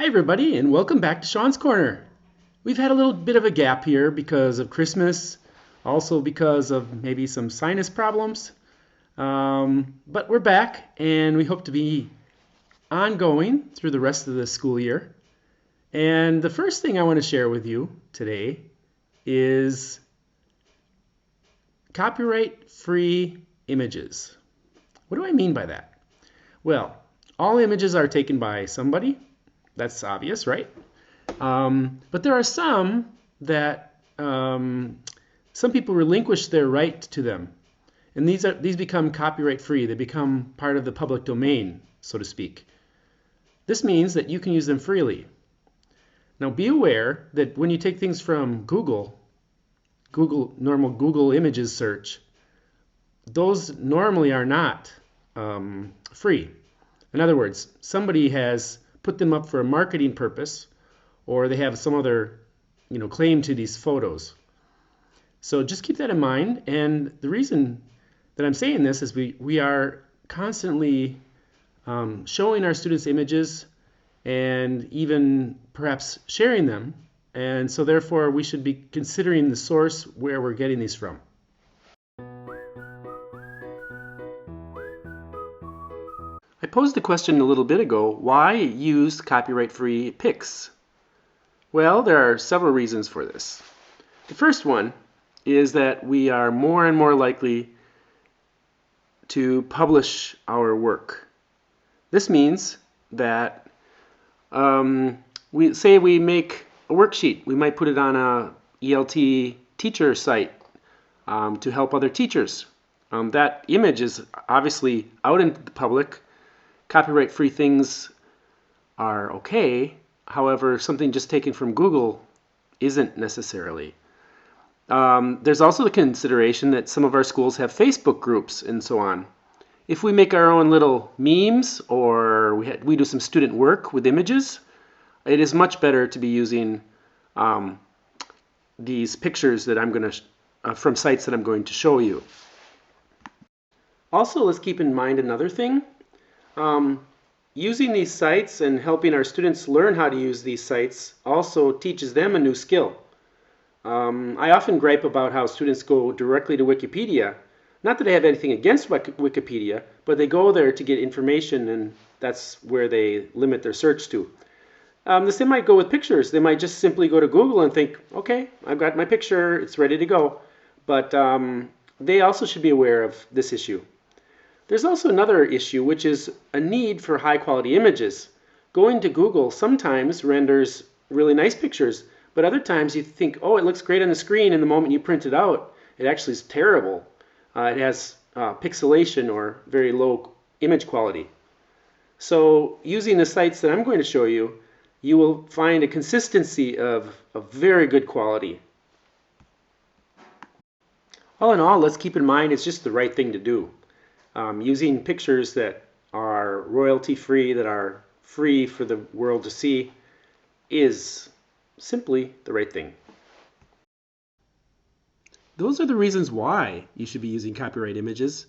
Hi everybody, and welcome back to Shawn's Corner. We've had a little bit of a gap here because of Christmas, also because of maybe some sinus problems. But we're back, and we hope to be ongoing through the rest of the school year. And the first thing I want to share with you today is copyright-free images. What do I mean by that? Well, all images are taken by somebody. That's obvious, right? But there are some that some people relinquish their right to them, and these become copyright free. They become part of the public domain, so to speak. This means that you can use them freely. Now, be aware that when you take things from normal Google images search, those normally are not free. In other words, somebody has put them up for a marketing purpose, or they have some other claim to these photos. So just keep that in mind. And the reason that I'm saying this is we are constantly showing our students images and even perhaps sharing them. And so therefore we should be considering the source where we're getting these from. I posed the question a little bit ago, why use copyright-free pics? Well, there are several reasons for this. The first one is that we are more and more likely to publish our work. This means that we make a worksheet. We might put it on a ELT teacher site to help other teachers. That image is obviously out in the public. Copyright-free things are okay. However, something just taken from Google isn't necessarily. There's also the consideration that some of our schools have Facebook groups and so on. If we make our own little memes or we do some student work with images, it is much better to be using these pictures that I'm going to from sites that I'm going to show you. Also, let's keep in mind another thing. Using these sites and helping our students learn how to use these sites also teaches them a new skill. I often gripe about how students go directly to Wikipedia. Not that I have anything against Wikipedia, but they go there to get information, and that's where they limit their search to. The same might go with pictures. They might just simply go to Google and think, okay, I've got my picture, it's ready to go. But they also should be aware of this issue. There's also another issue, which is a need for high-quality images. Going to Google sometimes renders really nice pictures, but other times you think, oh, it looks great on the screen, and the moment you print it out, it actually is terrible. It has pixelation or very low image quality. So using the sites that I'm going to show you, you will find a consistency of very good quality. All in all, let's keep in mind it's just the right thing to do. Using pictures that are royalty-free, that are free for the world to see, is simply the right thing. Those are the reasons why you should be using copyright images.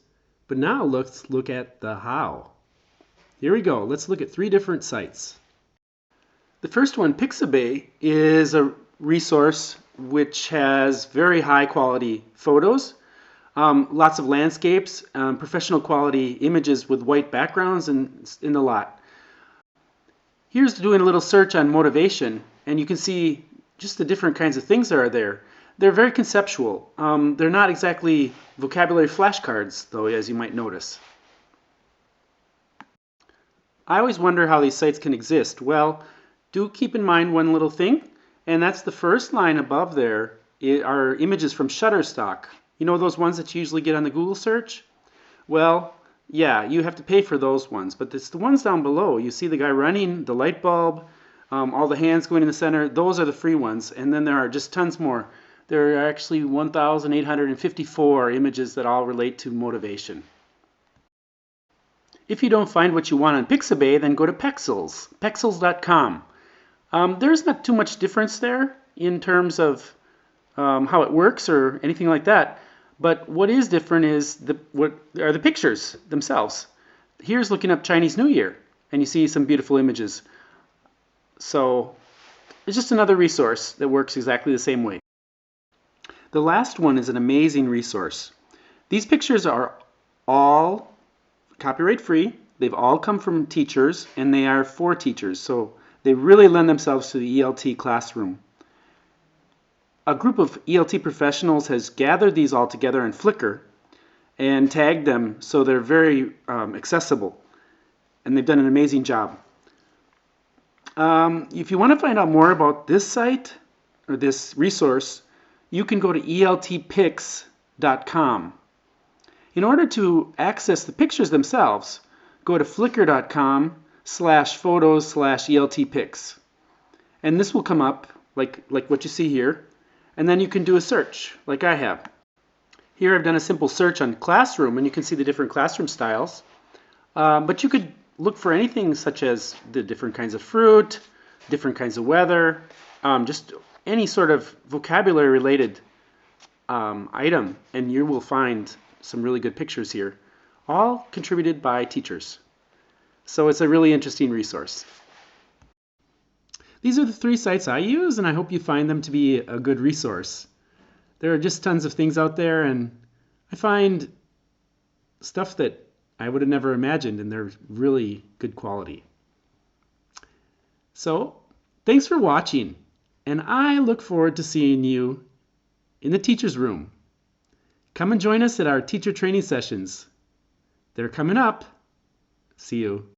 But now let's look at the how. Here we go. Let's look at 3 different sites. The first one, Pixabay, is a resource which has very high quality photos. Lots of landscapes, professional quality images with white backgrounds and in the lot. Here's doing a little search on motivation, and you can see just the different kinds of things that are there. They're very conceptual. They're not exactly vocabulary flashcards, though, as you might notice. I always wonder how these sites can exist. Well, do keep in mind one little thing, and that's the first line above there are images from Shutterstock. You know those ones that you usually get on the Google search? Well, yeah, you have to pay for those ones, but it's the ones down below. You see the guy running, the light bulb, all the hands going in the center. Those are the free ones, and then there are just tons more. There are actually 1,854 images that all relate to motivation. If you don't find what you want on Pixabay, then go to Pexels, pexels.com. There's not too much difference there in terms of how it works or anything like that. But what is different is what are the pictures themselves. Here's looking up Chinese New Year, and you see some beautiful images. So it's just another resource that works exactly the same way. The last one is an amazing resource. These pictures are all copyright free. They've all come from teachers, and they are for teachers. So they really lend themselves to the ELT classroom. A group of ELT professionals has gathered these all together in Flickr and tagged them so they're very accessible. And they've done an amazing job. If you want to find out more about this site or this resource, you can go to eltpics.com. In order to access the pictures themselves, go to flickr.com/photos/eltpics. And this will come up like what you see here. And then you can do a search like I have. Here I've done a simple search on classroom, and you can see the different classroom styles. But you could look for anything such as the different kinds of fruit, different kinds of weather, just any sort of vocabulary related item, and you will find some really good pictures here, all contributed by teachers. So it's a really interesting resource. These are the 3 sites I use, and I hope you find them to be a good resource. There are just tons of things out there, and I find stuff that I would have never imagined, and they're really good quality. So, thanks for watching, and I look forward to seeing you in the teacher's room. Come and join us at our teacher training sessions. They're coming up. See you.